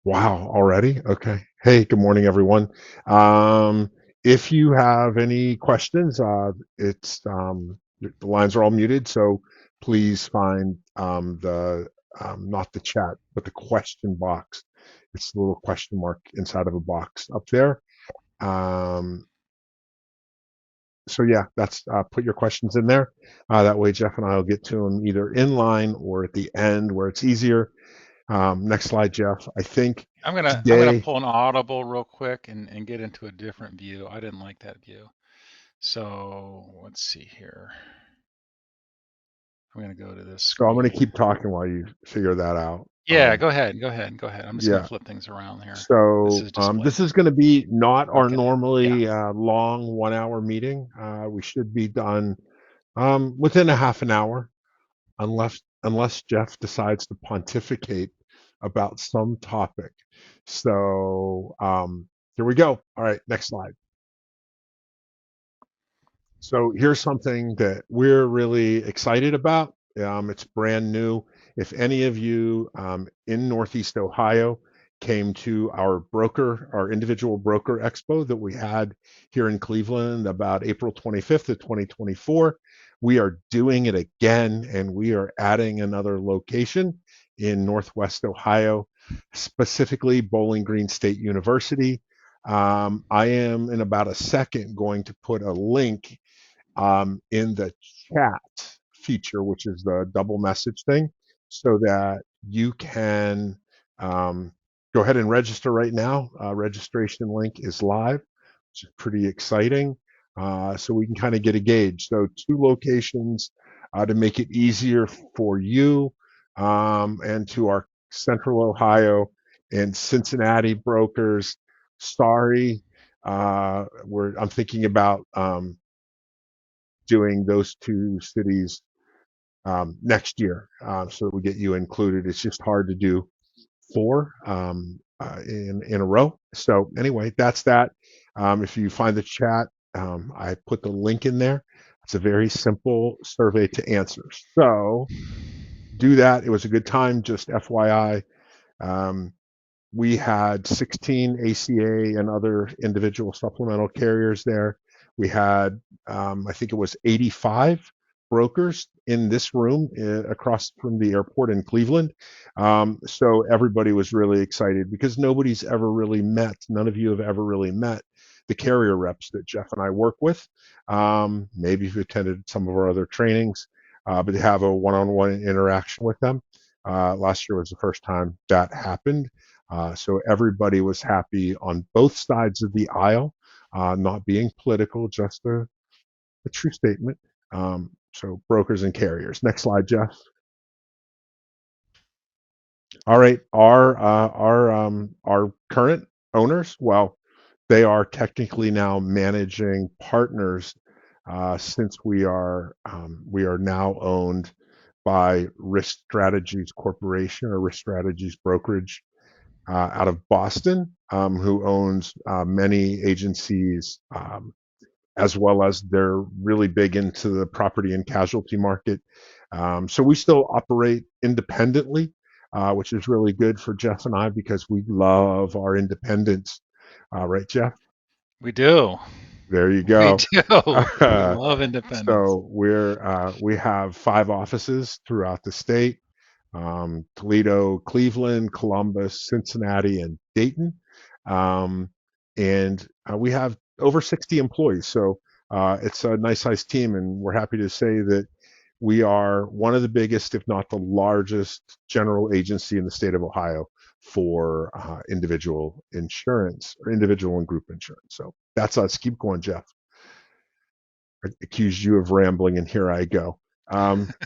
Wow, already? Okay. Hey, good morning, everyone. Um, if you have any questions, the lines are all muted, so please find the not the chat, but the question box. It's the little question mark inside of a box up there. Um, so yeah, that's put your questions in there. That way, Jeff and I will get to them either in line or at the end where it's easier. Next slide, Jeff. I think I'm gonna today. pull an audible real quick and get into a different view. I didn't like that view. So let's see here. I'm gonna go to this So I'm going to screen. keep talking while you figure that out. Yeah, go ahead. I'm just gonna Yeah. flip things around here. This So is displayed. this is going to be not our Okay. Yeah. normally long 1 hour meeting. We should be done within a half an hour, unless Jeff decides to pontificate about some topic. So here we go. All right, next slide. So here's something that we're really excited about. It's brand new. If any of you in Northeast Ohio came to our individual broker expo that we had here in Cleveland about April 25th of 2024, we are doing it again and we are adding another location in Northwest Ohio, specifically Bowling Green State University. I am in about a second going to put a link in the chat feature, which is the double message thing, so that you can um, go ahead and register right now. Registration link is live, which is pretty exciting. So we can kind of get a gauge. So two locations to make it easier for you and to our Central Ohio and Cincinnati brokers. Sorry, I'm thinking about doing those two cities next year so that we get you included. It's just hard to do four in a row. So anyway, that's that. If you find the chat, I put the link in there. It's a very simple survey to answer. So do that. It was a good time. Just FYI, um, we had 16 ACA and other individual supplemental carriers there. We had, I think it was 85 brokers in this room across from the airport in Cleveland. So everybody was really excited because nobody's ever really met, none of you have ever really met the carrier reps that Jeff and I work with. Maybe you've attended some of our other trainings, but to have a one on one interaction with them. Last year was the first time that happened. So everybody was happy on both sides of the aisle, not being political, just a true statement. So brokers and carriers. Next slide, Jeff. All right, our current owners, well, they are technically now managing partners since we are now owned by Risk Strategies Corporation or Risk Strategies Brokerage out of Boston, who owns many agencies, as well as they're really big into the property and casualty market. So we still operate independently, which is really good for Jeff and I because we love our independence. Right, Jeff? We do. There you We go. do. We love independence. So we have 5 offices throughout the state: Toledo, Cleveland, Columbus, Cincinnati, and Dayton. Um, and we have over 60 employees. So it's a nice sized team, and we're happy to say that we are one of the biggest, if not the largest, general agency in the state of Ohio for individual insurance or individual and group insurance. So that's us. Keep going, Jeff. I accused you of rambling, and here I go.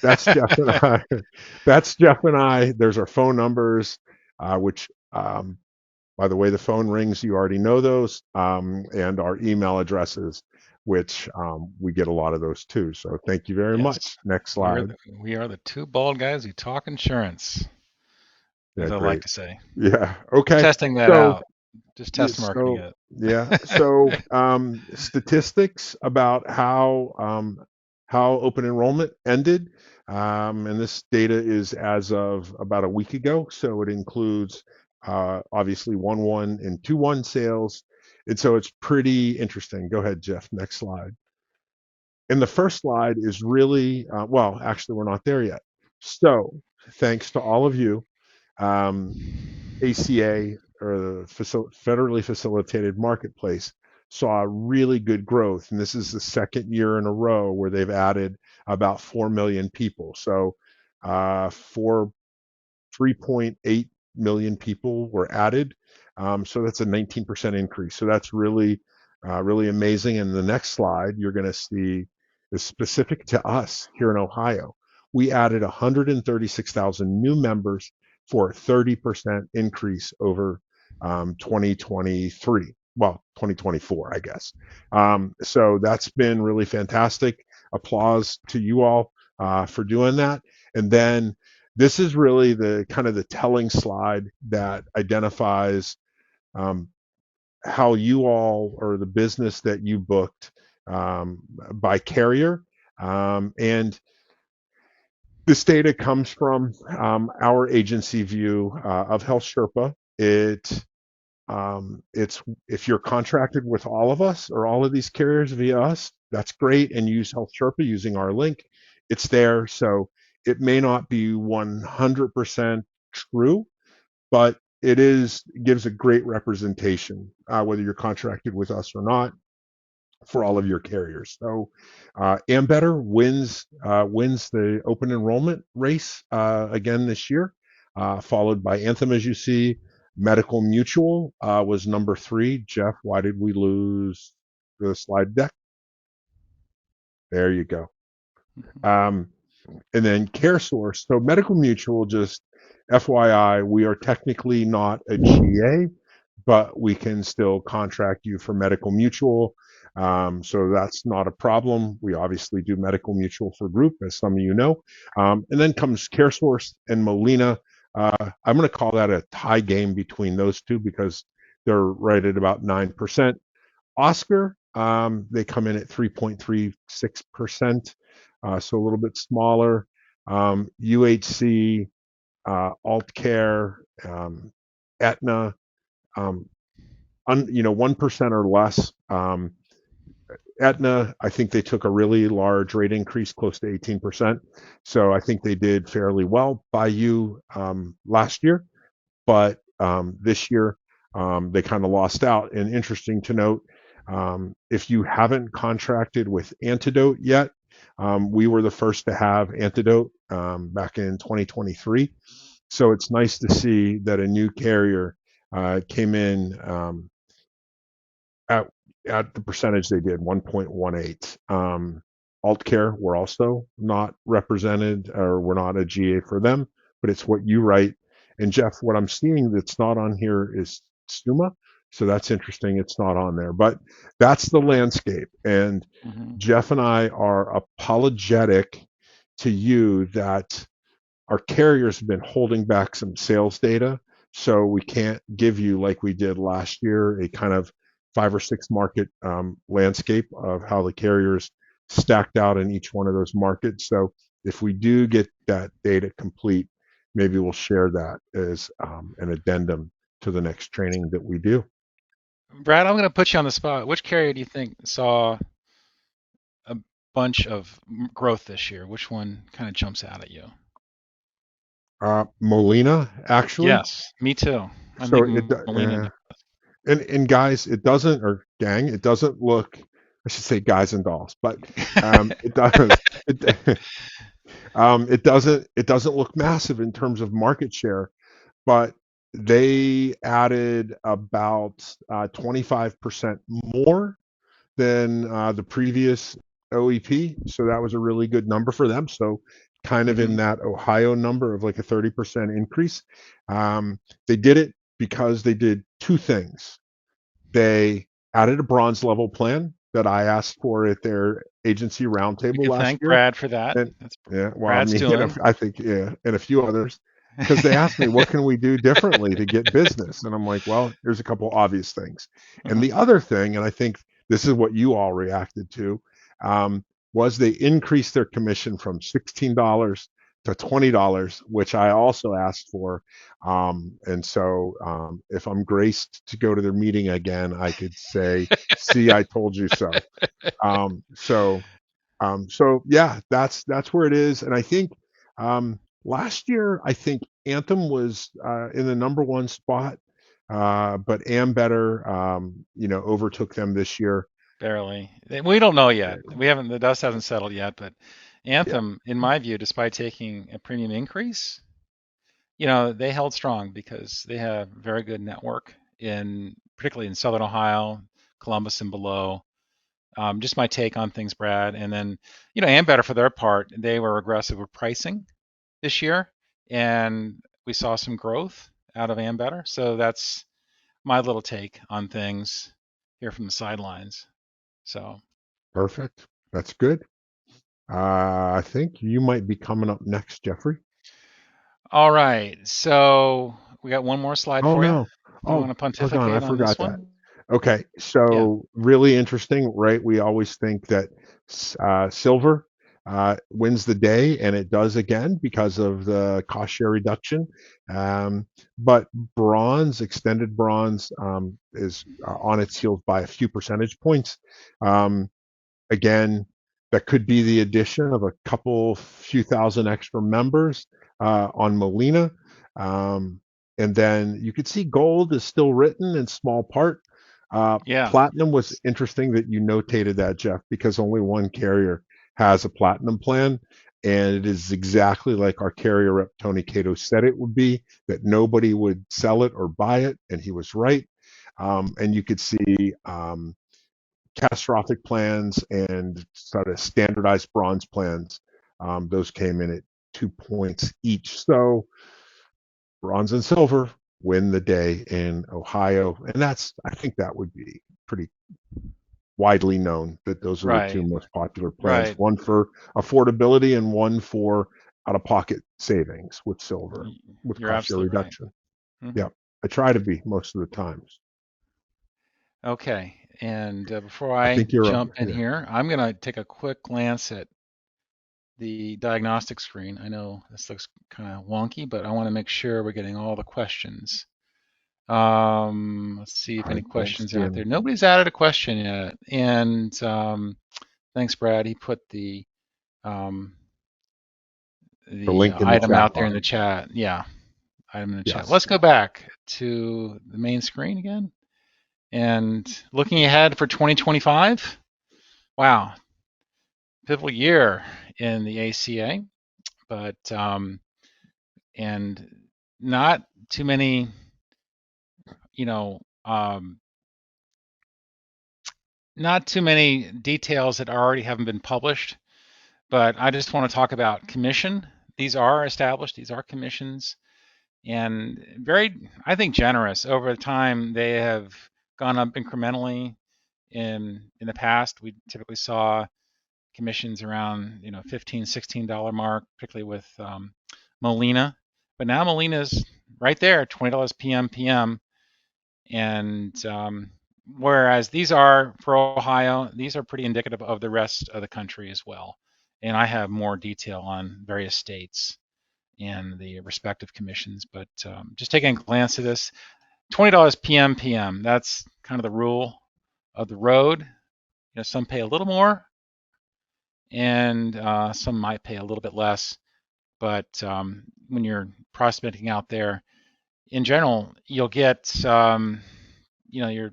That's Jeff and I. That's Jeff and I. There's our phone numbers, which, by the way, the phone rings. You already know those, and our email addresses, which we get a lot of those too. So thank you very Yes. much. Next We're slide. the, we are the two bald guys who talk insurance, Yeah, as I like great. to say. Yeah. Just Okay. testing that So out. Just yeah, test marketing so it. yeah. So statistics about how open enrollment ended, and this data is as of about a week ago. So it includes obviously 1-1 and 2-1 sales. And so it's pretty interesting. Go ahead, Jeff. Next slide. And the first slide is really, well, actually, we're not there yet. So thanks to all of you, um, ACA, or the federally facilitated marketplace, saw really good growth. And this is the second year in a row where they've added about 4 million people. So 3.8 million people were added. So that's a 19% increase. So that's really, really amazing. And the next slide, you're going to see is specific to us here in Ohio. We added 136,000 new members for a 30% increase over 2023. Well, 2024, I guess. So that's been really fantastic. Applause to you all for doing that. And then this is really the kind of the telling slide that identifies um, how you all, or the business that you booked by carrier. And this data comes from our agency view of Health Sherpa. It's if you're contracted with all of us or all of these carriers via us, that's great, and use Health Sherpa using our link. It's there, so it may not be 100% true, but gives a great representation, whether you're contracted with us or not, for all of your carriers. So Ambetter wins the open enrollment race again this year, followed by Anthem, as you see. Medical Mutual was number 3. Jeff, why did we lose the slide deck? There you go. Mhm. Um, and then CareSource. So Medical Mutual, just FYI, we are technically not a GA, but we can still contract you for Medical Mutual. So that's not a problem. We obviously do Medical Mutual for group, as some of you know. And then comes CareSource and Molina. I'm going to call that a tie game between those two because they're right at about 9%. Oscar, they come in at 3.36%, so a little bit smaller. UHC, AltCare, Aetna, 1% or less. Aetna, I think they took a really large rate increase, close to 18%. So I think they did fairly well by you last year, but this year they kind of lost out. And interesting to note, if you haven't contracted with Antidote yet, we were the first to have Antidote back in 2023. So it's nice to see that a new carrier came in at at the percentage they did, 1.18. AltCare, we're also not represented, or we're not a GA for them, but it's what you write. And Jeff, what I'm seeing that's not on here is Stuma. So that's interesting. It's not on there, but that's the landscape. And Mhm. Jeff and I are apologetic to you that our carriers have been holding back some sales data, so we can't give you, like we did last year, a kind of 5 or 6 market landscape of how the carriers stacked out in each one of those markets. So if we do get that data complete, maybe we'll share that as an addendum to the next training that we do. Brad, I'm going to put you on the spot. Which carrier do you think saw a bunch of growth this year? Which one kind of jumps out at you? Molina, actually. Yes, me too. I So think it, Molina. and guys, it doesn't, or gang, it doesn't look. I should say guys and dolls, but it does. It, it doesn't look massive in terms of market share, but they added about 25% more than the previous OEP. So that was a really good number for them. So kind of in Hmm. that Ohio number of like a 30% increase. They did it because they did 2 things. They added a bronze level plan that I asked for at their agency We roundtable can last thank year. Brad for that. And That's yeah, well, I Brad's mean, doing. I think, yeah, and a few others, because they asked me, what can we do differently to get business? And I'm like, well, here's a couple obvious things. And Uh-huh. the other thing, and I think this is what you all reacted to, um, was they increased their commission from $16 to $20, which I also asked for. And so if I'm graced to go to their meeting again, I could say, "See, I told you so." Um, so so yeah, that's where it is. And I think last year, I think Anthem was in the number one spot, but Am Better, overtook them this year. Barely. We don't know yet. We haven't. The dust hasn't settled yet. But Yeah, Anthem, in my view, despite taking a premium increase, they held strong because they have very good network particularly in Southern Ohio, Columbus and below. Just my take on things, Brad. And then, Ambetter for their part, they were aggressive with pricing this year, and we saw some growth out of Ambetter. So that's my little take on things here from the sidelines. So, perfect. That's good. I think you might be coming up next, Jeffrey. all right. So we got one more slide Oh for you. no. You Oh, want to doggone, I pontificate on this forgot that. one? Okay, Yeah. so really interesting, right? We always think that silver wins the day, and it does again because of the cost share reduction. But bronze, extended bronze, is on its heels by a few percentage points. Um, Again, that could be the addition of a few thousand extra members on Molina. Um, and then you could see gold is still written in small part. Yeah. Platinum was interesting that you notated that, Jeff, because only one carrier has a platinum plan. And it is exactly like our carrier rep, Tony Cato, said it would be, that nobody would sell it or buy it. And he was right. And you could see catastrophic plans and sort of standardized bronze plans. Those came in at 2 points each. So bronze and silver win the day in Ohio. And I think that would be pretty widely known that those are the two Right. most popular plans, Right. one for affordability and one for out of pocket savings with silver, with You're cost share absolutely right. reduction. Hmm. Yeah, I try to be most of the times. Okay. And before I I think you're up. jump in Yeah. here, I'm going to take a quick glance at the diagnostic screen. I know this looks kind of wonky, but I want to make sure we're getting all the questions. Let's see if I any don't questions see out there. any. Nobody's added a question yet. And thanks, Brad. He put um, The the link in the item chat out there in bar. the chat. Yeah, item in the chat. Yes. Let's go back to the main screen again. And looking ahead for 2025, wow, pivotal year in the ACA, but and not too many, you know, um, not too many details that already haven't been published. But I just want to talk about commission. These are established. These are commissions, and very, I think, generous over time. They have gone up incrementally. In the past, we typically saw commissions around $15-16 mark, particularly with Molina. But now Molina's right there, $20 PM, and whereas these are for Ohio, these are pretty indicative of the rest of the country as well. And I have more detail on various states and the respective commissions, but just taking a glance at this, $20 PM. That's kind of the rule of the road. Some pay a little more, and some might pay a little bit less. But when you're prospecting out there, in general, you'll get your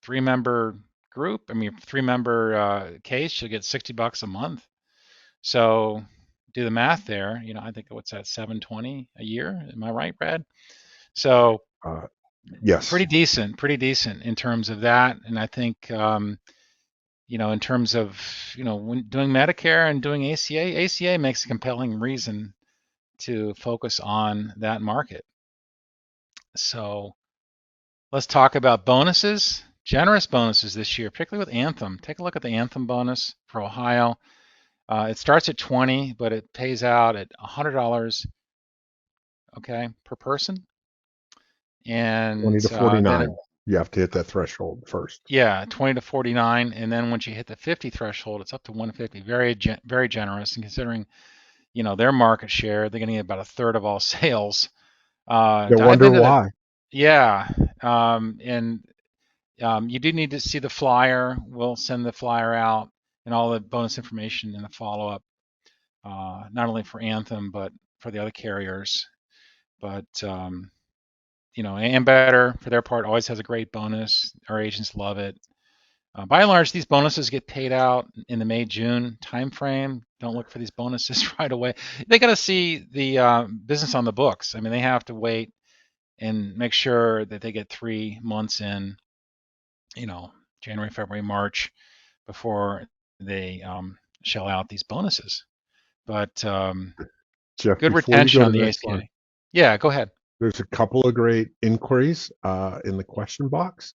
three-member group. I mean, three-member case, you'll get $60 a month. So do the math there. I think what's that, 720 a year? Am I right, Brad? So Uh, yes. pretty decent in terms of that. And I think in terms of when doing Medicare and doing ACA makes a compelling reason to focus on that market. So let's talk about bonuses. Generous bonuses this year, particularly with Anthem. Take a look at the Anthem bonus for Ohio. It starts at 20, but it pays out at $100, okay, per person. 20 And to then 49. You have to hit that threshold first. yeah, 20 to 49, and then once you hit the 50 threshold, it's up to 150. Very generous, and considering their market share. They're going to get about a third of all sales. No Dive wonder into that. why. Yeah. And you do need to see the flyer. We'll send the flyer out and all the bonus information in a follow up, not only for Anthem, but for the other carriers. But, and Better, for their part, always has a great bonus. Our agents love it. By and large, these bonuses get paid out in the May-June timeframe. Don't look for these bonuses right away. They got to see the business on the books. I mean, they have to wait and make sure that they get 3 months in, you know, January, February, March, before they shell out these bonuses. But Jeff, good before you retention go to on the the next one, ACA. Yeah, go ahead. there's a couple of great inquiries in the question box.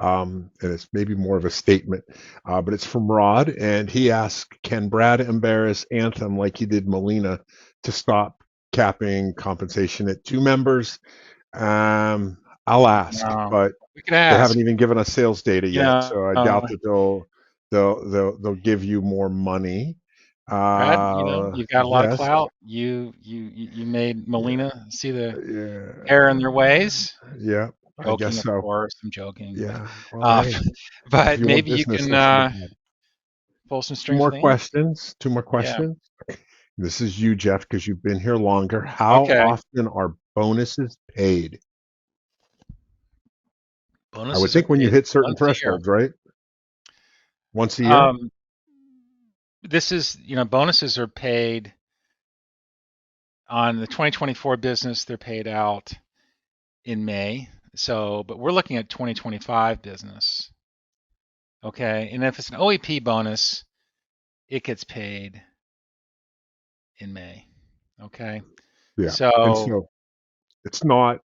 And it's maybe more of a statement, but it's from Rod. And he asked, can Brad embarrass Anthem like he did Molina to stop capping compensation at 2 members? I'll ask, No, but we could they ask. haven't even given us sales data You yet. So I doubt know, that they'll give you more money. Brad, Uh, you've got a lot of yes. clout. You made Yeah. Molina see the error in Yeah. their ways. Yeah. I guess Joking, of so. course. I'm joking, but Yeah. Well, uh, hey, if but you want maybe you business, can that's not bad. pull some Two strings more with Ant. questions. Two more Yeah. questions. This is you, Jeff, because you've been here longer. How Okay. often are bonuses paid? I would Bonuses are think when you paid hit certain once a year. thresholds, right? Once a year? Um, this is, bonuses are paid on the 2024 business. They're paid out in May. So, but we're looking at 2025 business. Okay. And if it's an OEP bonus, it gets paid in May. Okay. Yeah. And So, so it's not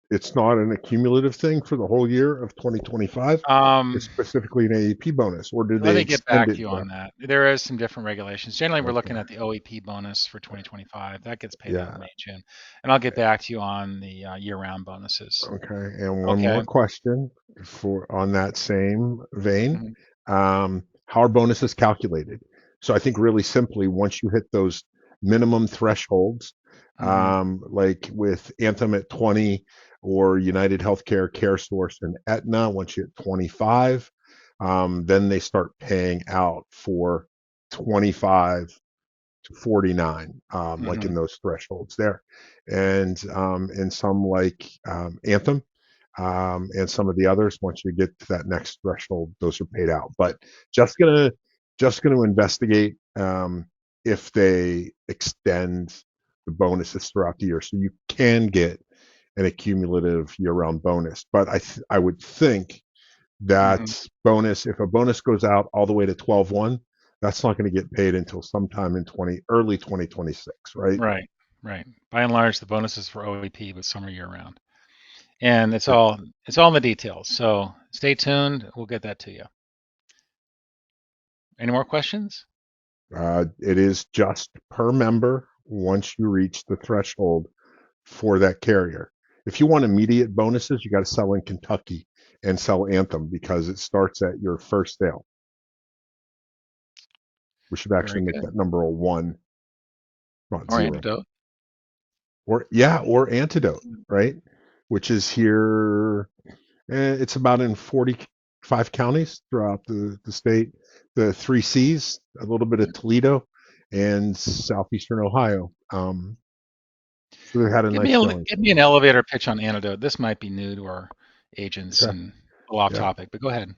an accumulative thing for the whole year of 2025. It's um, specifically an AEP bonus, or do let they me get extend back to it you there? on that. There is some different regulations. Generally, we're looking Okay. at the OEP bonus for 2025. That gets paid out in Yeah. May, June. And I'll get back to you on the year-round bonuses. Okay. And one more Okay. question for on that same vein. Mhm. How are bonuses calculated? So I think really simply, once you hit those minimum thresholds, Mhm. like with Anthem at 20 or United Healthcare, CareSource, and Aetna, once you hit 25, then they start paying out for 25 to 49, like in Mhm. those thresholds there. And some like Anthem and some of the others, once you get to that next threshold, those are paid out. But just gonna just gonna investigate if they extend the bonuses throughout the year, so you can get an accumulative year-round bonus. But I would think Mhm. that bonus, if a bonus goes out all the way to 12/1, that's not going to get paid until sometime in early 2026, right? Right. Right. By and large, the bonuses for OEP, but some are year-round. And it's Yeah. all it's all in the details. So stay tuned. We'll get that to you. Any more questions? It is just per member once you reach the threshold for that carrier. If you want immediate bonuses, you got to sell in Kentucky and sell Anthem because it starts at your first sale. We should Very actually make good. that number a one, not Or zero. antidote. Or yeah, or antidote, right? Which is here. It's about in 45 counties throughout the state. The three C's, a little bit of Toledo, and southeastern Ohio. So they had a nice showing. Give me an elevator pitch on antidote. This might be new to our agents Okay. and a little off Yeah. topic, but go ahead.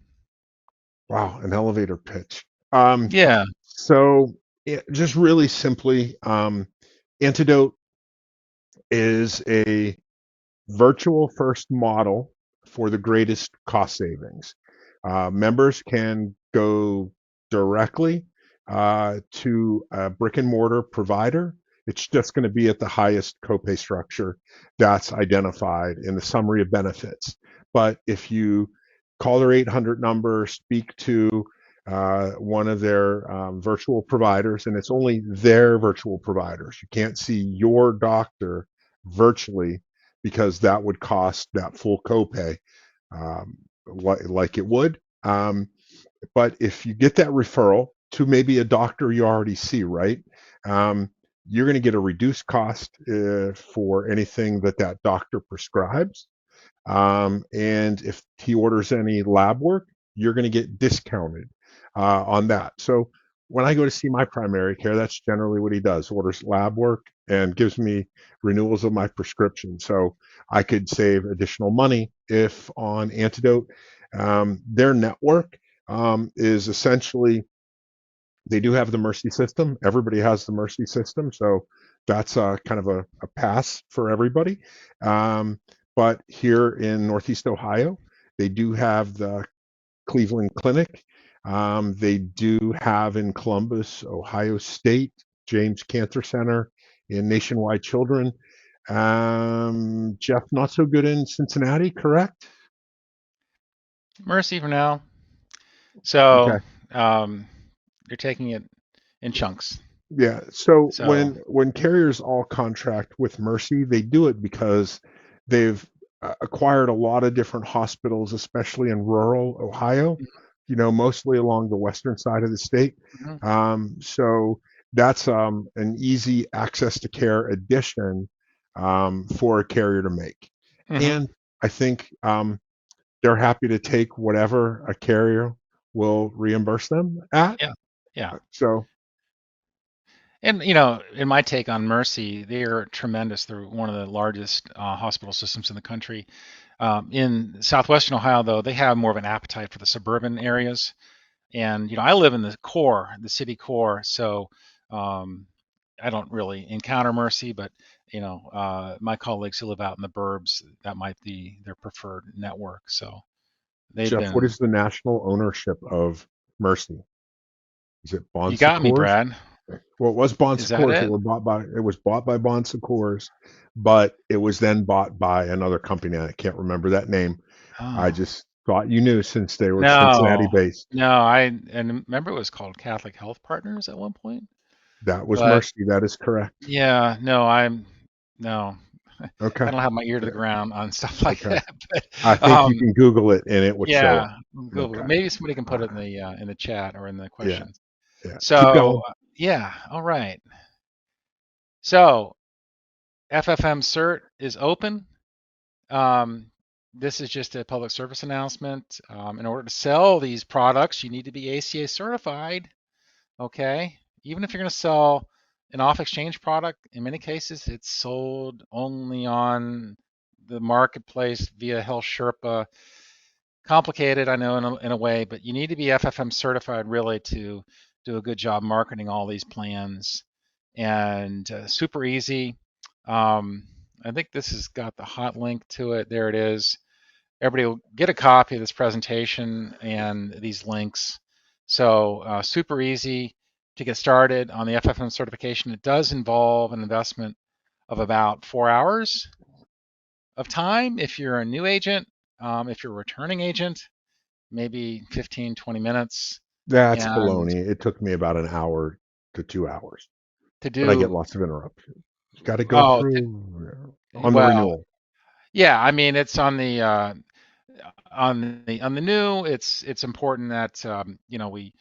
Wow. An elevator pitch. Um, Yeah. so just really simply, antidote is a virtual first model for the greatest cost savings. Members can go directly to a brick and mortar provider. It's just going to be at the highest copay structure that's identified in the summary of benefits. But if you call their 800 number, speak to one of their virtual providers, and it's only their virtual providers. You can't see your doctor virtually because that would cost that full copay like it would. But if you get that referral to maybe a doctor you already see, right? Um, you're going to get a reduced cost for anything that that doctor prescribes. And if he orders any lab work, you're going to get discounted on that. So when I go to see my primary care, that's generally what he does: orders lab work and gives me renewals of my prescription. So I could save additional money if on Antidote. Their network is essentially, they do have the Mercy system. Everybody has the Mercy system, so that's kind of a pass for everybody. Um, but here in Northeast Ohio, they do have the Cleveland Clinic. They do have in Columbus, Ohio State, James Cancer Center, in Nationwide Children. Jeff, not so good in Cincinnati, correct? Mercy for now. Okay. So you're taking it in chunks. Yeah. So So when carriers all contract with Mercy, they do it because they've acquired a lot of different hospitals, especially in rural Ohio, mostly along the western side of the state. mhm, So that's an easy access to care addition for a carrier to make. mhm, And I think they're happy to take whatever a carrier will reimburse them at. yeah, yeah. So, And in my take on Mercy, they're tremendous. They're one of the largest hospital systems in the country. In southwestern Ohio, though, they have more of an appetite for the suburban areas. And I live in the core, the city core, so um, I don't really encounter Mercy, but my colleagues who live out in the burbs, that might be their preferred network. So they've Jeff, what been. is the national ownership of Mercy? Is it Bon You got me, Secours? Brad. Well, it was Bon Is that Secours. it? It was bought by Bon Secours, but it was then bought by another company. I can't remember that name. I Oh. just thought you knew since they were Cincinnati No, based. no, and remember it was called Catholic Health Partners at one point, That was but Mercy. That is correct. yeah, no, no, I Okay. don't have my ear to the Yeah, ground on stuff like okay. that. I But think you can Google it and it would show up. yeah, Google it. Okay. Maybe somebody can put Uh, it in the chat or in the yeah. questions. Yeah. Keep So going. yeah, all right. So FFM cert is open. Um, this is just a public service announcement. In order to sell these products, you need to be ACA certified. Okay. Even if you're going to sell an off exchange product, in many cases, it's sold only on the marketplace via Health Sherpa. Complicated, I know, in a way, but you need to be FFM certified really to do a good job marketing all these plans. And super easy. Um, I think this has got the hot link to it. There it is. Everybody will get a copy of this presentation and these links. So super easy to get started on the FFM certification. It does involve an investment of about 4 hours of time if you're a new agent. If you're a returning agent, maybe 15, 20 minutes. That's And baloney. It took me about an hour to 2 hours, to but I get do, lots of interruptions. You got to go oh, through on the well, renewal. yeah, I mean, it's on the new, it's important that we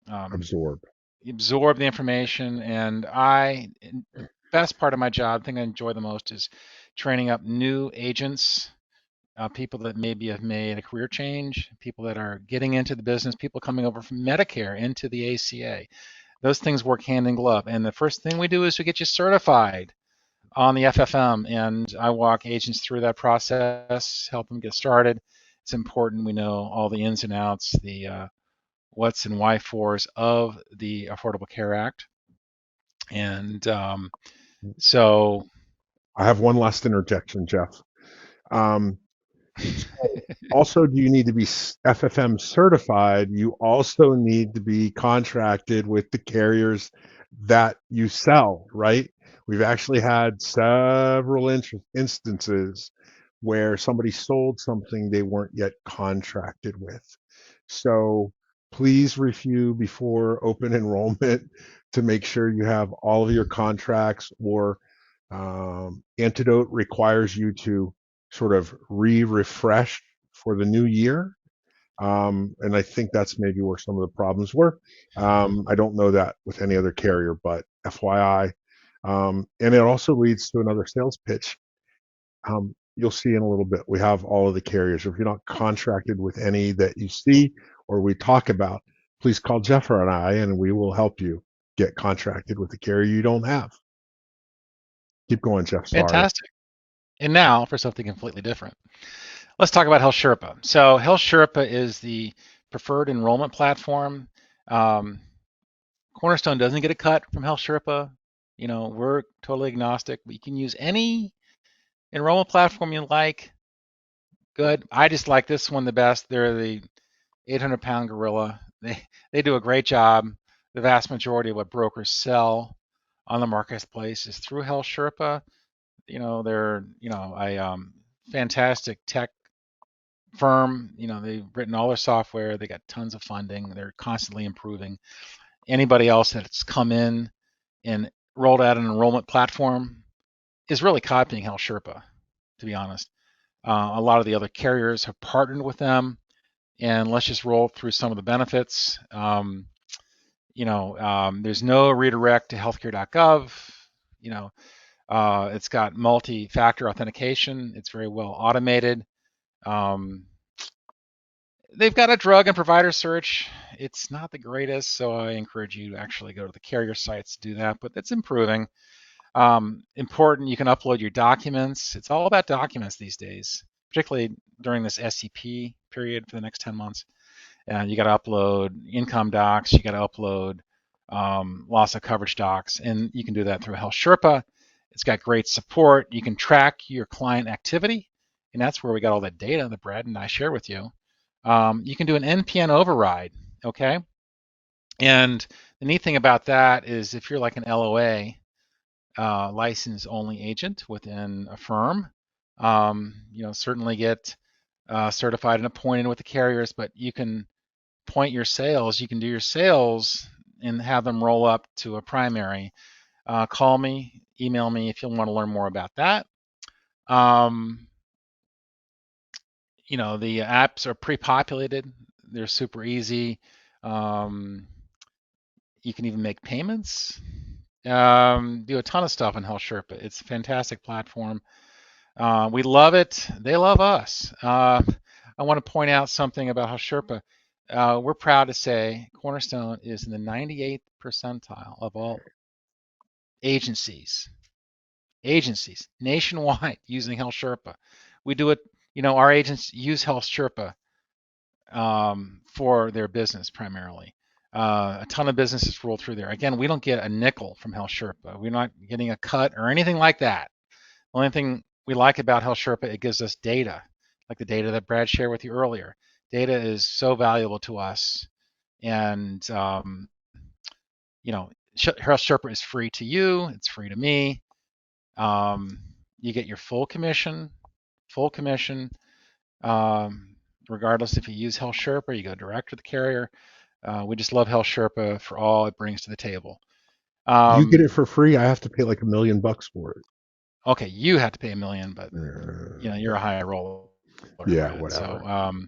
um, Absorb. absorb the information. And the best part of my job, the thing I enjoy the most is training up new agents, people that maybe have made a career change, people that are getting into the business, people coming over from Medicare into the ACA. Those things work hand in glove. And the first thing we do is we get you certified on the FFM, and I walk agents through that process, help them get started. It's important we know all the ins and outs, the what's and why fors of the Affordable Care Act. And so, I have one last interjection, Jeff. Um, so also, do you need to be FFM certified? You also need to be contracted with the carriers that you sell, right? We've actually had several instances where somebody sold something they weren't yet contracted with. So please review before open enrollment to make sure you have all of your contracts, or Antidote requires you to sort of refresh for the new year. And I think that's maybe where some of the problems were. I don't know that with any other carrier, but FYI, And it also leads to another sales pitch. You'll see in a little bit. We have all of the carriers. If you're not contracted with any that you see or we talk about, please call Jeff and I, and we will help you get contracted with the carrier you don't have. Keep going, Jeff. Sorry. Fantastic. And now for something completely different. Let's talk about Health Sherpa. So Health Sherpa is the preferred enrollment platform. Um, Cornerstone doesn't get a cut from Health Sherpa. We're totally agnostic. We can use any enrollment platform you like. Good. I just like this one the best. They're the 800-pound gorilla. They do a great job. The vast majority of what brokers sell on the marketplace is through Health Sherpa. They're a fantastic tech firm. They've written all their software. They got tons of funding. They're constantly improving. Anybody else that's come in and rolled out an enrollment platform is really copying Health Sherpa, to be honest. A lot of the other carriers have partnered with them, and let's just roll through some of the benefits. There's no redirect to healthcare.gov. It's got multi-factor authentication. It's very well automated. Um, they've got a drug and provider search. It's not the greatest, so I encourage you to actually go to the carrier sites to do that, but it's improving. Important, you can upload your documents. It's all about documents these days, particularly during this SEP period for the next 10 months. And you got to upload income docs, you got to upload loss of coverage docs, and you can do that through Health Sherpa. It's got great support. You can track your client activity, and that's where we got all that data that Brad and I shared with you. You can do an NPN override, okay? And the neat thing about that is if you're like an LOA, license only agent within a firm, certainly get certified and appointed with the carriers, but you can you can do your sales and have them roll up to a primary. Call me, email me if you want to learn more about that. Um, the apps are pre-populated. They're super easy. Um, you can even make payments. Do a ton of stuff in Health Sherpa. It's a fantastic platform. We love it. They love us. I want to point out something about Health Sherpa. We're proud to say Cornerstone is in the 98th percentile of all agencies nationwide using Health Sherpa. We do it, our agents use Health Sherpa for their business primarily. A ton of businesses roll through there. Again, we don't get a nickel from Health Sherpa. We're not getting a cut or anything like that. The only thing we like about Health Sherpa, it gives us data, like the data that Brad shared with you earlier. Data is so valuable to us, and Health Sherpa is free to you. It's free to me. You get your full commission, regardless if you use Health Sherpa, you go direct to the carrier. We just love Health Sherpa for all it brings to the table. You get it for free. I have to pay like $1 million for it. Okay, you have to pay $1 million, but you're a Uh, high roller, yeah, Brad. whatever.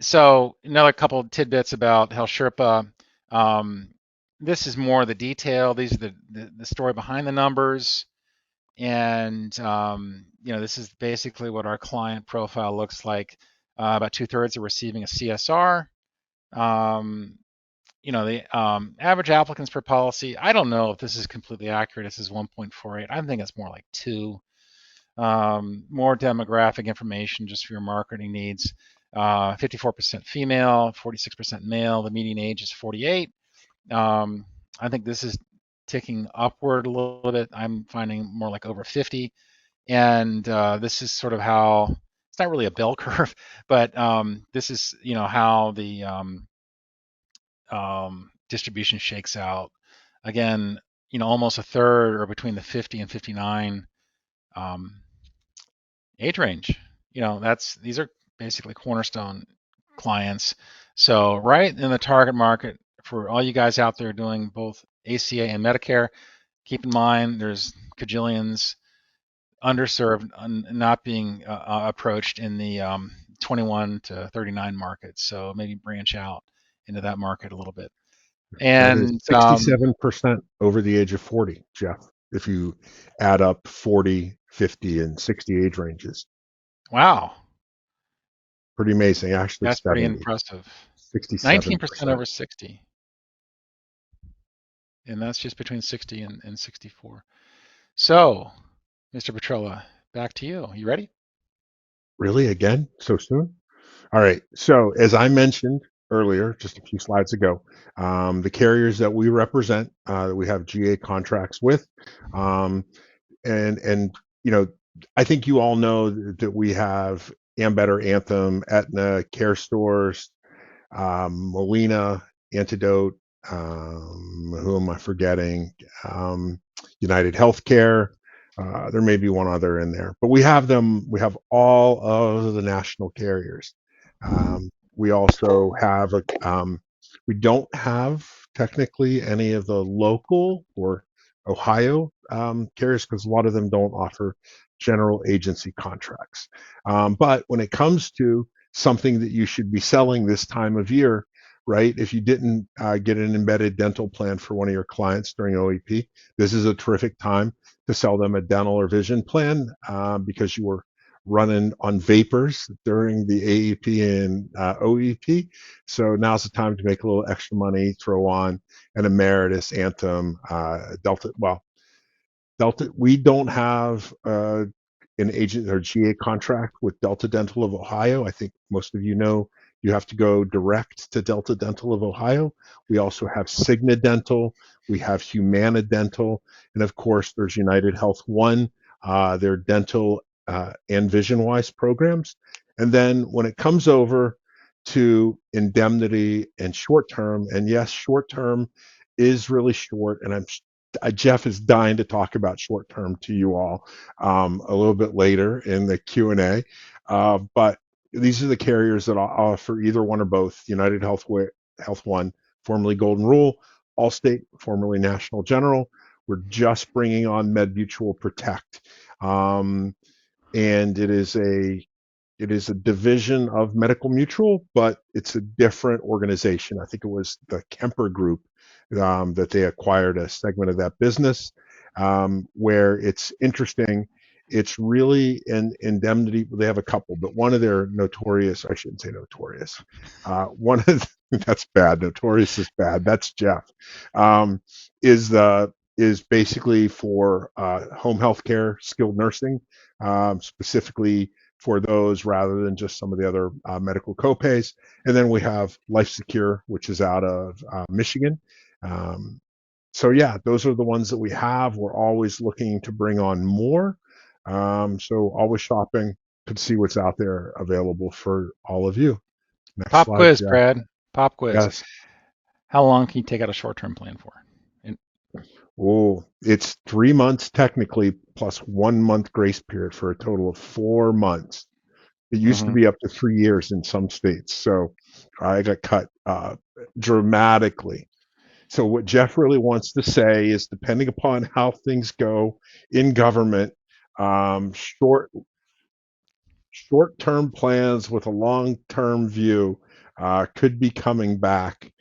So another couple of tidbits about Health Sherpa. This is more the detail. These are the story behind the numbers. And this is basically what our client profile looks like. About 2/3 are receiving a CSR. The average applicants per policy, I don't know if this is completely accurate. This is 1.48. I think it's more like 2. More demographic information just for your marketing needs. 54% female, 46% male. The median age is 48. I think this is ticking upward a little bit. I'm finding more like over 50. And this is sort of how, it's not really a bell curve, but this is how the distribution shakes out. Again, almost a third are between the 50 and 59 age range. These are basically Cornerstone clients. So right in the target market for all you guys out there doing both ACA and Medicare. Keep in mind there's cajillions underserved, not being approached in the 21 to 39 market. So maybe branch out into that market a little bit. That is And 67% over the age of 40, Jeff, if you add up 40, 50, and 60 age ranges. wow, Pretty amazing. Actually, that's pretty 70, impressive. 19% 67%. over 60, and that's just between 60 and 64. So, Mr. Petrola, back to you. You ready? Really? Again? So soon? All right. So, as I mentioned earlier, just a few slides ago, the carriers that we represent, that we have GA contracts with, um, and you know, I think you all know that we have Ambetter, Anthem, Aetna, Care Stores, Molina, Antidote. Who am I forgetting? Um, United Healthcare. There may be one other in there, but we have them. We have all of the national carriers. We also have a. We don't have technically any of the local or Ohio carriers because a lot of them don't offer general agency contracts. But when it comes to something that you should be selling this time of year, right? If you didn't get an embedded dental plan for one of your clients during OEP, this is a terrific time to sell them a dental or vision plan because you were running on vapors during the AEP and OEP. So now's the time to make a little extra money, throw on an Emeritus, Anthem, Delta. Well, Delta, we don't have an agent or GA contract with Delta Dental of Ohio. I think most of you know you have to go direct to Delta Dental of Ohio. We also have Cigna Dental, we have Humana Dental, and of course there's United Health One, their dental and vision wise programs. And then when it comes over to indemnity and short term, and yes, short term is really short, and Jeff is dying to talk about short term to you all a little bit later in the Q&A. But these are the carriers that offer either one or both. United Health One, formerly Golden Rule, Allstate, formerly National General. We're just bringing on MedMutual Protect. And it is a division of Medical Mutual, but it's a different organization. I think it was the Kemper Group that they acquired a segment of that business. Where it's interesting, it's really an indemnity. They have a couple, but one of their notorious, I shouldn't say notorious, one of that's bad. Notorious is bad. That's Jeff. Um, is basically for home health care, skilled nursing, specifically for those rather than just some of the other medical copays. And then we have Life Secure, which is out of Michigan. Um, so yeah, those are the ones that we have. We're always looking to bring on more. So always shopping to see what's out there available for all of you. Next Pop slide, quiz, Jeff. Brad. Pop quiz. Yes. How long can you take out a short-term plan for? And, Oh, it's 3 months technically plus 1 month grace period for a total of 4 months. It used to mhm. be up to 3 years in some states. So I got cut dramatically. So what Jeff really wants to say is, depending upon how things go in government, um, short short-term plans with a long-term view could be coming back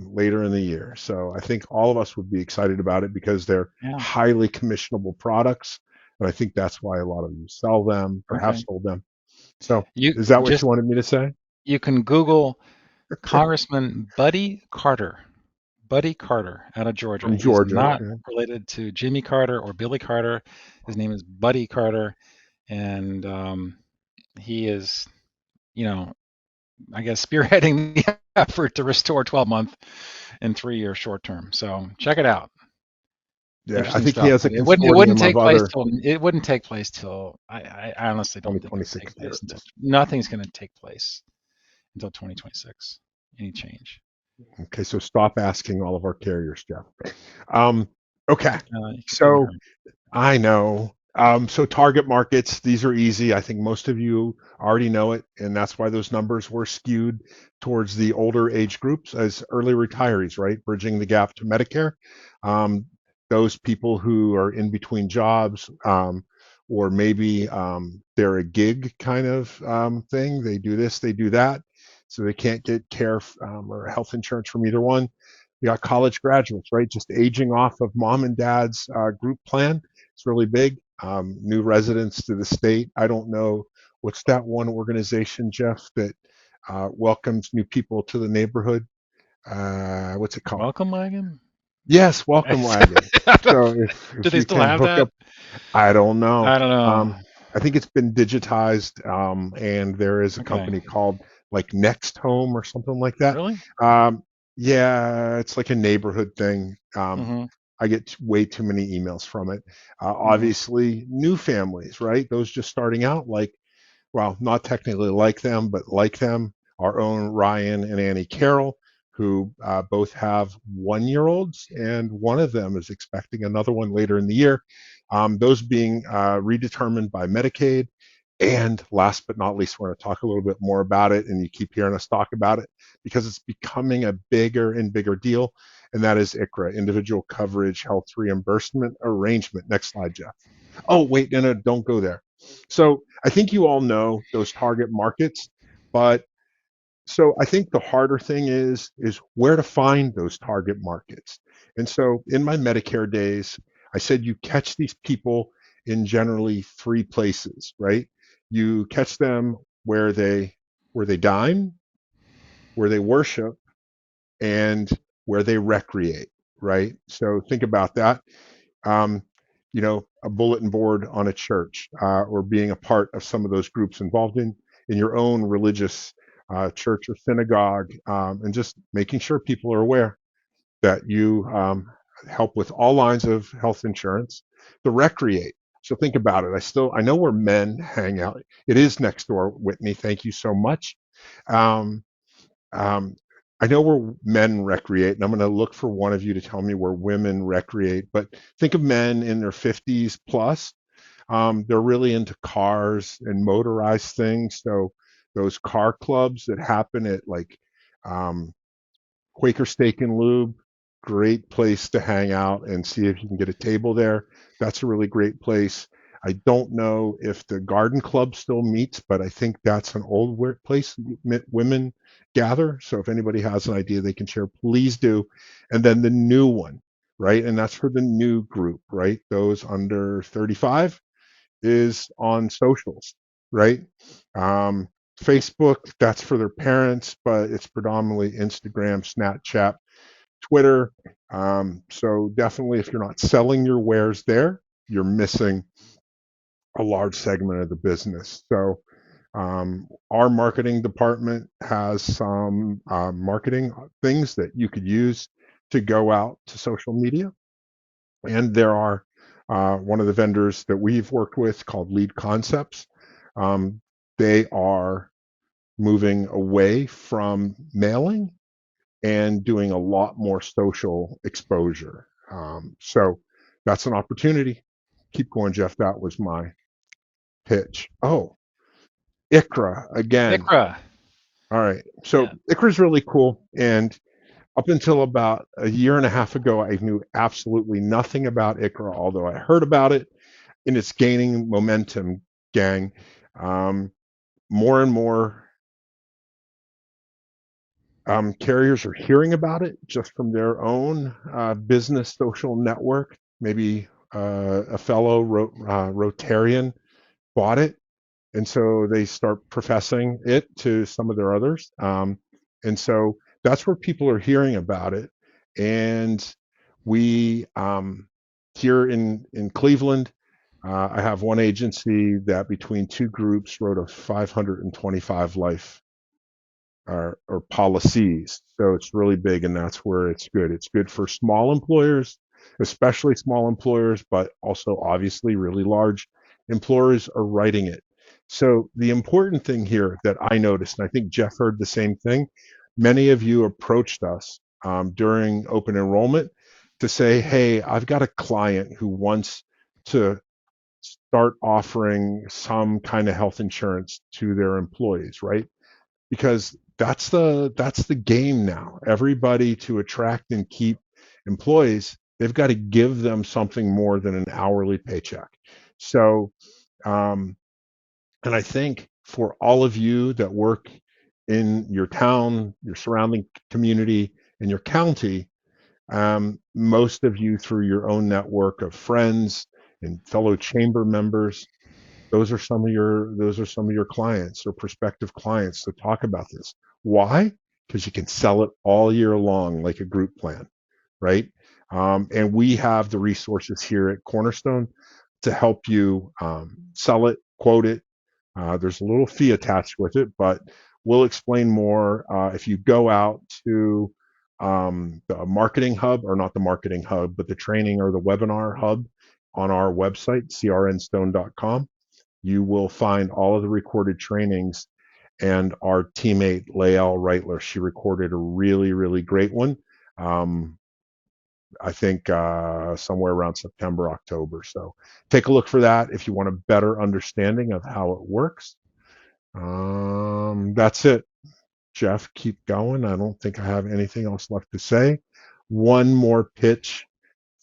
later in the year. So I think all of us would be excited about it because they're Yeah. highly commissionable products, and I think that's why a lot of you sell them or have Okay. sold them. So You is that what just you wanted me to say? you can Google Congressman Buddy Carter. Buddy Carter out of Georgia. From He's Georgia. not Yeah. related to Jimmy Carter or Billy Carter. His name is Buddy Carter, and he is, you know, I guess spearheading the effort to restore 12-month and 3-year short term. So check it out. Yeah, I Interesting think he stuff. has a But it wouldn't consortium of take place other till it wouldn't take place till I honestly don't think it would take 2026 place until years. nothing's going to take place until 2026. Any change? Okay, so stop asking all of our carriers, Jeff. Um, okay, You can tell her. so I know. So target markets, these are easy. I think most of you already know it, and that's why those numbers were skewed towards the older age groups as early retirees, right? Bridging the gap to Medicare. Um, those people who are in between jobs, or maybe they're a gig kind of thing. They do this, they do that, so they can't get care or health insurance from either one. You got college graduates, right? Just aging off of mom and dad's group plan. It's really big. New residents to the state. I don't know what's that one organization, Jeff, that welcomes new people to the neighborhood. What's it called? Welcome wagon. Yes, Welcome Wagon. So Do if they you still can have hook that? up, I don't know. I don't know. I think it's been digitized, and there is a Okay. company called like Next Home or something like that. Really? Um, yeah, it's like a neighborhood thing. Mm-hmm. I get way too many emails from it. Mm-hmm. Obviously, new families, right? Those just starting out, like, well, not technically like them, but like them, our own Ryan and Annie Carroll, who both have 1 year olds, and one of them is expecting another one later in the year. Those being redetermined by Medicaid. And last but not least, we're going to talk a little bit more about it, and you keep hearing us talk about it because it's becoming a bigger and bigger deal, and that is ICHRA, Individual Coverage Health Reimbursement Arrangement. Next slide, Jeff. Oh, wait, no, no, don't go there. So I think you all know those target markets, but so I think the harder thing is where to find those target markets. And so in my Medicare days, I said you catch these people in generally three places, right? You catch them where they dine, where they worship, and where they recreate, right? So think about that. um, a bulletin board on a church, or being a part of some of those groups involved in your own religious church or synagogue, and just making sure people are aware that you help with all lines of health insurance. The recreate. So think about it. I know where men hang out. It is next door, Whitney. Thank you so much. Um, um, I know where men recreate, and I'm going to look for one of you to tell me where women recreate. But think of men in their 50s plus. They're really into cars and motorized things. So those car clubs that happen at like um, Quaker Steak and Lube, great place to hang out and see if you can get a table there. That's a really great place. I don't know if the Garden Club still meets, but I think that's an old place that women gather. So if anybody has an idea they can share, please do. And then the new one, right? And that's for the new group, right? Those under 35 is on socials, right? Um, Facebook, that's for their parents, but it's predominantly Instagram, Snapchat, Twitter. So definitely, if you're not selling your wares there, you're missing a large segment of the business. So our marketing department has some marketing things that you could use to go out to social media. And there are one of the vendors that we've worked with called Lead Concepts. Um, they are moving away from mailing and doing a lot more social exposure. So that's an opportunity. Keep going, Jeff. That was my pitch. Oh, ICRA again. ICRA. All right. So Yeah. ICRA is really cool. And up until about a year and a half ago, I knew absolutely nothing about ICRA, although I heard about it, and it's gaining momentum, gang. Um, More and more carriers are hearing about it just from their own business social network. Maybe a fellow Rotarian bought it, and so they start professing it to some of their others. And so that's where people are hearing about it. And we here in Cleveland, I have one agency that between two groups wrote a 525 life or policies. So it's really big, and that's where it's good. It's good for small employers, especially small employers, but also obviously really large employers are writing it. So the important thing here that I noticed, and I think Jeff heard the same thing, many of you approached us during open enrollment to say, hey, I've got a client who wants to start offering some kind of health insurance to their employees, right? Because that's the game now. Everybody, to attract and keep employees, they've got to give them something more than an hourly paycheck. So, um, and I think for all of you that work in your town, your surrounding community, and your county, Most of you, through your own network of friends and fellow chamber members, those are some of your clients or prospective clients to talk about this. Why? Because you can sell it all year long like a group plan, right? And we have the resources here at Cornerstone to help you sell it, quote it. There's a little fee attached with it, but we'll explain more if you go out to the marketing hub, or not the marketing hub, but the training or the webinar hub on our website, crnstone.com. You will find all of the recorded trainings. And our teammate, Lael Reitler, she recorded a really, really great one. Um, I think somewhere around September, October. So take a look for that if you want a better understanding of how it works. That's it. Jeff, keep going. I don't think I have anything else left to say. One more pitch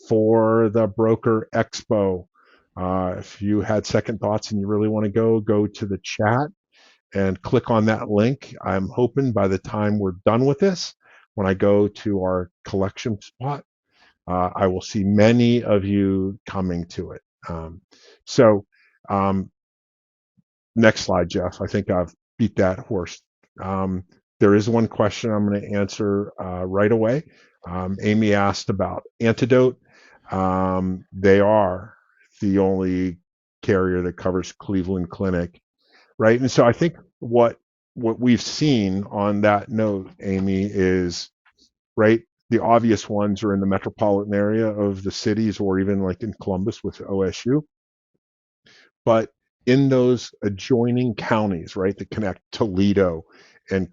for the Broker Expo. If you had second thoughts and you really want to go to the chat and click on that link. I'm hoping by the time we're done with this, when I go to our collection spot, I will see many of you coming to it. So, um, next slide, Jeff. I think I've beat that horse. Um, there is one question I'm going to answer right away. Amy asked about Antidote. They are the only carrier that covers Cleveland Clinic, right? And so I think what we've seen on that note, Amy, is right. The obvious ones are in the metropolitan area of the cities, or even like in Columbus with OSU. But in those adjoining counties, right, that connect Toledo and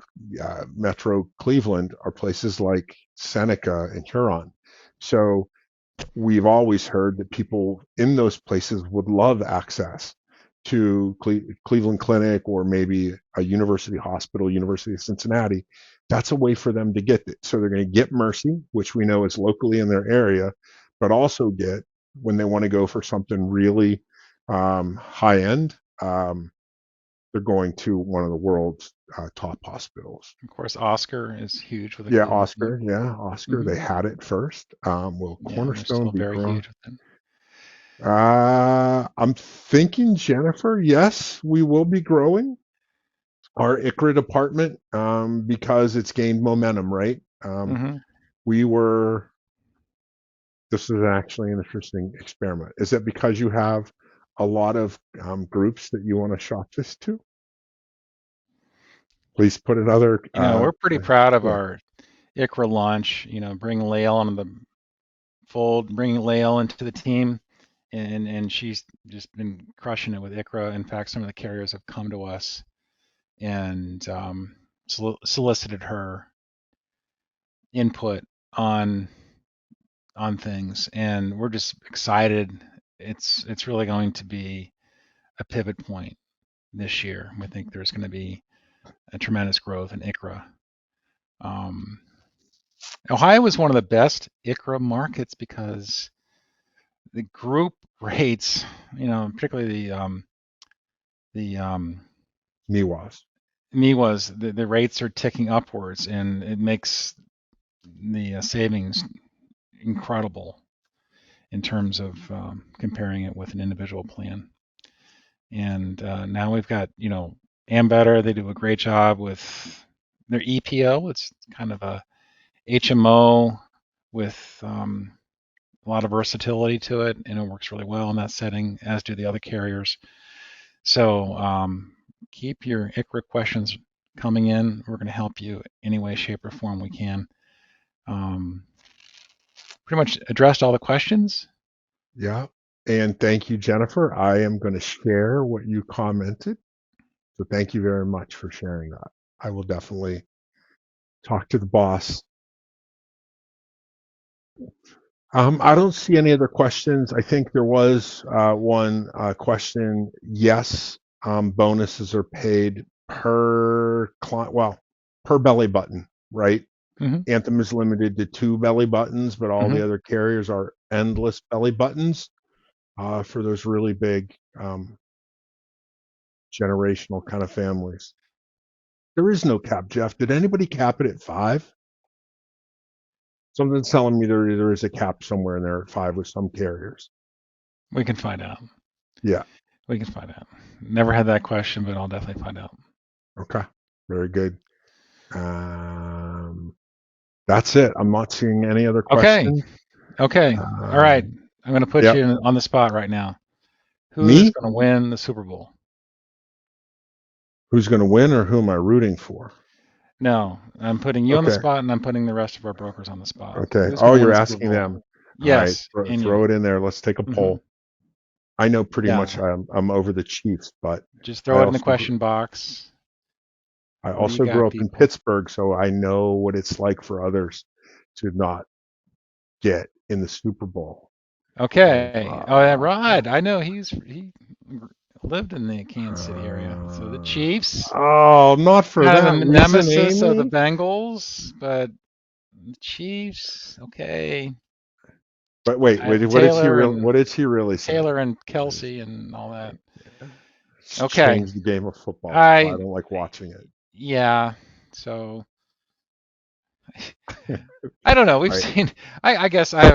Metro Cleveland, are places like Seneca and Huron. So we've always heard that people in those places would love access to Cleveland Clinic, or maybe a university hospital, University of Cincinnati. That's a way for them to get it. So they're going to get Mercy, which we know is locally in their area, but also get, when they want to go for something really high end, they're going to one of the world's top hospitals. Of course, Oscar is huge with the Yeah, Cleveland Clinic. Oscar. Yeah, Oscar. Hmm. They had it first. Will Yeah, and they're Cornerstone still be very growing? huge with it. I'm thinking, Jennifer, yes, we will be growing our ICRA department because it's gained momentum, right? Hmm. We were, this is actually an interesting experiment. Is it because you have a lot of groups that you want to shop this to? Please put another, We're pretty proud of yeah, our ICRA launch. Bring Lael into the fold, bringing Lael into the team, and she's just been crushing it with ICRA. In fact, some of the carriers have come to us and solicited her input on on things, and we're just excited. It's really going to be a pivot point this year. We think there's going to be a tremendous growth in ICRA. Um, Ohio is one of the best ICRA markets because the group rates, particularly the MIWAs. MIWAs, the rates are ticking upwards, and it makes the savings incredible in terms of comparing it with an individual plan. And now we've got, Ambetter. They do a great job with their EPO. It's kind of a HMO with a lot of versatility to it, and it works really well in that setting, as do the other carriers. So keep your ICRA questions coming in. We're going to help you any way, shape, or form we can. Um, Pretty much addressed all the questions. Yeah. And thank you, Jennifer. I am going to share what you commented. So thank you very much for sharing that. I will definitely talk to the boss. I don't see any other questions. I think there was one question. Yes, bonuses are paid per client, well, per belly button, right? Hmm. Anthem is limited to 2 belly buttons, but all Hmm. the other carriers are endless belly buttons for those really big generational kind of families. There is no cap, Jeff. Did anybody cap it at 5? Something's telling me there is a cap somewhere in there at 5 with some carriers. We can find out. Yeah. We can find out. Never had that question, but I'll definitely find out. Okay. Very good. Um, that's it. I'm not seeing any other Okay. questions. Okay. All right. Um, I'm going to put yep. you on the spot right now. Who's Me? going to win the Super Bowl? Who's going to win or who am I rooting for? No, I'm putting you on the Okay. spot, and I'm putting the rest of our brokers on the spot. Okay. Who's Oh, going to win you're the Super asking Bowl? them. All right. Yes, and Throw you. it in there. Let's take a Hmm. poll. I know pretty much Yeah. I'm over the Chiefs, but Just I throw it in the also question box. I What do you also grew got, up in people? Pittsburgh, so I know what it's like for others to not get in the Super Bowl. Okay. Oh, yeah, Uh, Rod. I know he lived in the Kansas City area. So the uh, Chiefs, oh, not for kind of that the reason, nemesis of the Amy. Bengals, but the Chiefs. Okay. But wait, I have what did he really say? Taylor and Kelsey and all that. It's Okay. changed the game of football. I I don't like watching it. yeah. So I don't know. We've All right. seen. I guess I have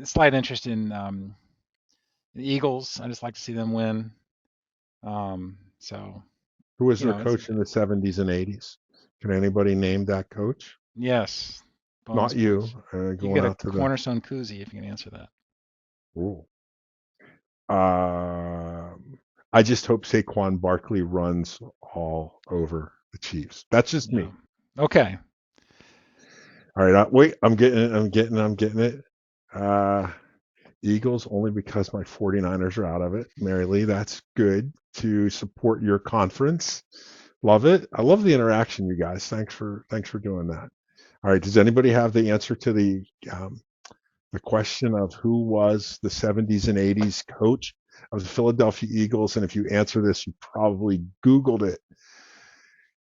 a slight interest in the Eagles. I just like to see them win. So Who was you their know, it's coach in the 70s and 80s? Can anybody name that coach? yes, bonus Not you. points. You Going get a out to the. Cornerstone koozie if you can answer that. Ooh. I just hope Saquon Barkley runs all over the Chiefs. That's just Yeah. me. Okay. All right, wait. I'm getting it. Uh, Eagles only because my 49ers are out of it. Mary Lee, that's good to support your conference. Love it. I love the interaction, you guys. Thanks for doing that. All right. Does anybody have the answer to the question of who was the 70s and 80s coach of the Philadelphia Eagles? And if you answer this, you probably Googled it.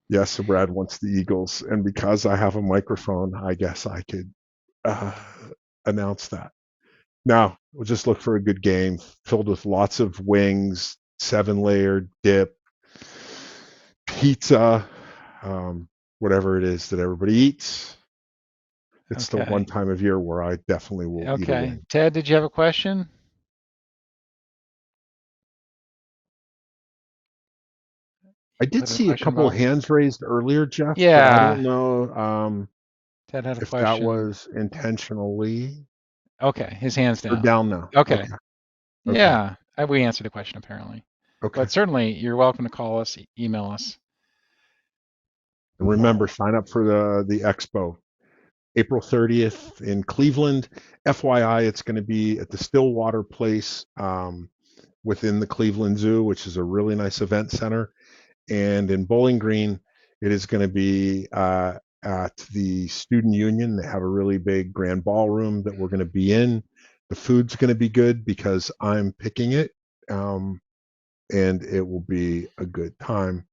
Yes, so Brad wants the Eagles, and because I have a microphone, I guess I could uh, announce that. Now, we'll just look for a good game filled with lots of wings, 7-layer dip, pizza, whatever it is that everybody eats. It's the one Okay. time of year where I definitely will eat a Okay. wing. Ted, did you have a question? I You did put in the see a question couple of box. hands raised earlier, Jeff, but I Yeah. don't know Ted had a if that question. was intentionally Okay. His hand's or down. down now. Okay. Okay. Okay. Yeah. We answered the question apparently. Okay. But certainly you're welcome to call us, email us. And remember, sign up for the expo, April 30th in Cleveland. FYI, it's going to be at the Stillwater Place within the Cleveland Zoo, which is a really nice event center. And in Bowling Green, it is going to be at the Student Union. They have a really big grand ballroom that we're going to be in. The food's going to be good because I'm picking it, um, and it will be a good time.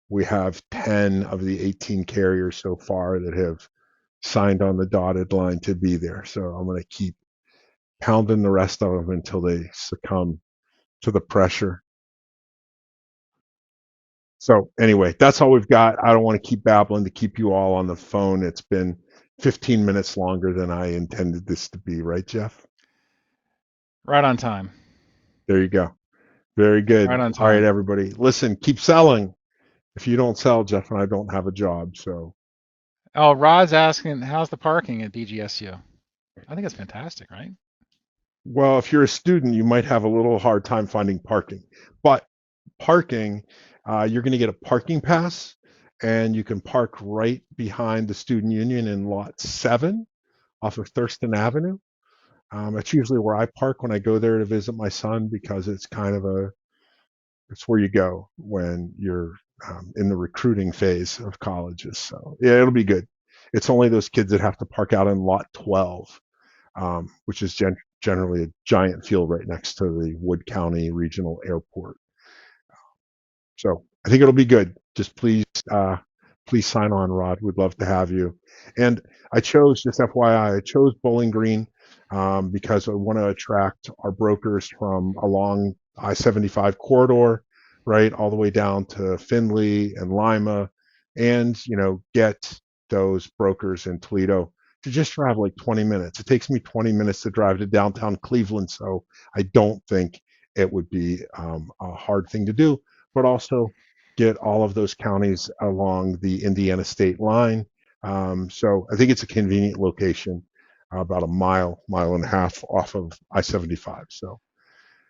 We have 10 of the 18 carriers so far that have signed on the dotted line to be there. So I'm going to keep pounding the rest of them until they succumb to the pressure. So anyway, that's all we've got. I don't want to keep babbling to keep you all on the phone. It's been 15 minutes longer than I intended this to be, right, Jeff? Right on time. There you go. Very Right good. on All right, time. everybody. Listen, keep selling. If you don't sell, Jeff and I don't have a job. So, Oh, Rod's asking, how's the parking at BGSU? I think it's fantastic, right? well, if you're a student, you might have a little hard time finding parking. But parking, you're going to get a parking pass, and you can park right behind the student union in lot 7 off of Thurston Avenue. That's usually where I park when I go there to visit my son because it's kind of it's where you go when you're in the recruiting phase of colleges. So yeah, it'll be good. It's only those kids that have to park out in lot 12, which is generally a giant field right next to the Wood County Regional Airport. So I think it'll be good. Just please sign on, Rod. We'd love to have you. And I chose, just FYI, I chose Bowling Green because I want to attract our brokers from along I-75 corridor, right, all the way down to Findlay and Lima, and get those brokers in Toledo to just drive like 20 minutes. It takes me 20 minutes to drive to downtown Cleveland, so I don't think it would be a hard thing to do, but also get all of those counties along the Indiana state line. So I think it's a convenient location, about a mile and a half off of I-75. So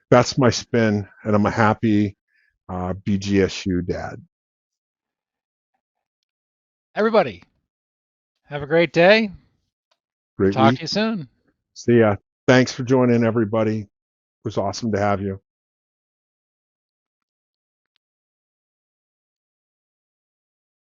that's my spin, and I'm a happy BGSU dad. Everybody, have a great day. Great Talk to week. you soon. See ya. Thanks for joining, everybody. It was awesome to have you.